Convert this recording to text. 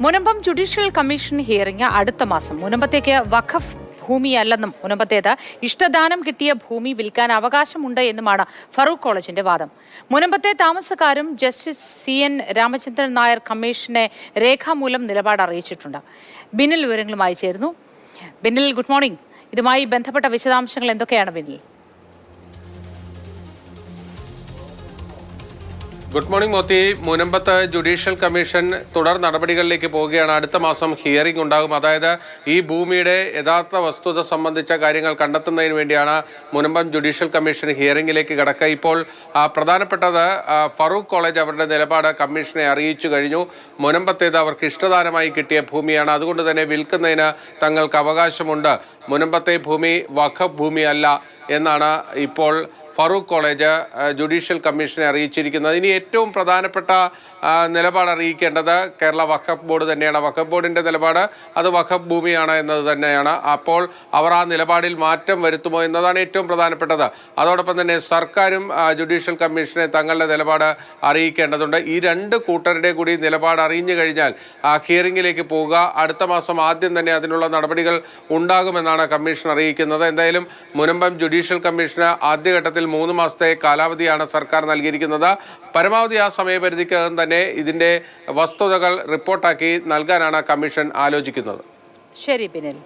Munambam judicial commission hearing അടുത്ത മാസം. മുനമ്പത്തേക്ക് വഖഫ് ഭൂമിയല്ലെന്നും മുനമ്പത്തേത് ഇഷ്ടദാനം കിട്ടിയ ഭൂമി വിൽക്കാൻ അവകാശമുണ്ട് എന്നുമാണ് ഫറൂഖ് കോളേജിന്റെ വാദം. മുനമ്പത്തെ താമസക്കാരും ജസ്റ്റിസ് CN രാമചന്ദ്രൻ നായർ കമ്മീഷനെ രേഖാമൂലം നിലപാട് അറിയിച്ചിട്ടുണ്ട്. ബിനിൽ വിവരങ്ങളുമായി ചേരുന്നു. Binil, good morning. ഇതുമായി ബന്ധപ്പെട്ട വിശദാംശങ്ങൾ എന്തൊക്കെയാണ് ബിനിൽ? Good morning Mothi. മുനമ്പത്ത് ജുഡീഷ്യൽ കമ്മീഷൻ തുടർ നടപടികളിലേക്ക് പോവുകയാണ്. അടുത്ത മാസം ഹിയറിംഗ് ഉണ്ടാകും. അതായത് ഈ ഭൂമിയുടെ യഥാർത്ഥ വസ്തുത സംബന്ധിച്ച കാര്യങ്ങൾ കണ്ടെത്തുന്നതിന് വേണ്ടിയാണ് മുനമ്പം ജുഡീഷ്യൽ കമ്മീഷൻ ഹിയറിംഗിലേക്ക് കടക്കുക. ഇപ്പോൾ പ്രധാനപ്പെട്ടത് ഫറൂഖ് കോളേജ് അവരുടെ നിലപാട് കമ്മീഷനെ അറിയിച്ചു കഴിഞ്ഞു. മുനമ്പത്തേത് അവർക്ക് ഇഷ്ടദാനമായി കിട്ടിയ ഭൂമിയാണ്, അതുകൊണ്ട് തന്നെ വിൽക്കുന്നതിന് തങ്ങൾക്ക് അവകാശമുണ്ട്. മുനമ്പത്തെ ഭൂമി വഖഫ് ഭൂമിയല്ല എന്നാണ് ഇപ്പോൾ ഫറൂഖ് കോളേജ് ജുഡീഷ്യൽ കമ്മീഷനെ അറിയിച്ചിരിക്കുന്നത്. ഇനി ഏറ്റവും പ്രധാനപ്പെട്ട നിലപാട് അറിയിക്കേണ്ടത് കേരള വഖഫ് ബോർഡ് തന്നെയാണ്. വഖഫ് ബോർഡിൻ്റെ നിലപാട് അത് വഖഫ് ഭൂമിയാണ് എന്നത് തന്നെയാണ്. അപ്പോൾ അവർ ആ നിലപാടിൽ മാറ്റം വരുത്തുമോ എന്നതാണ് ഏറ്റവും പ്രധാനപ്പെട്ടത്. അതോടൊപ്പം തന്നെ സർക്കാരും ജുഡീഷ്യൽ കമ്മീഷനെ തങ്ങളുടെ നിലപാട് അറിയിക്കേണ്ടതുണ്ട്. ഈ രണ്ട് കൂട്ടരുടെ കൂടി നിലപാട് അറിഞ്ഞു കഴിഞ്ഞാൽ ഹിയറിംഗിലേക്ക് പോവുക. അടുത്ത മാസം ആദ്യം തന്നെ അതിനുള്ള നടപടികൾ ഉണ്ടാകുമെന്നാണ് കമ്മീഷൻ അറിയിക്കുന്നത്. എന്തായാലും മുനമ്പം ജുഡീഷ്യൽ കമ്മീഷന് ആദ്യഘട്ടത്തിൽ 3 മാസത്തെ കാലാവധിയാണ് സർക്കാർ നൽകിയിരിക്കുന്നത്. പരമാവധി ആ സമയപരിധിക്കകം തന്നെ ഇതിൻ്റെ വസ്തുതകൾ റിപ്പോർട്ടാക്കി നൽകാനാണ് കമ്മീഷൻ ആലോചിക്കുന്നത്. ശരി ബിനിൽ.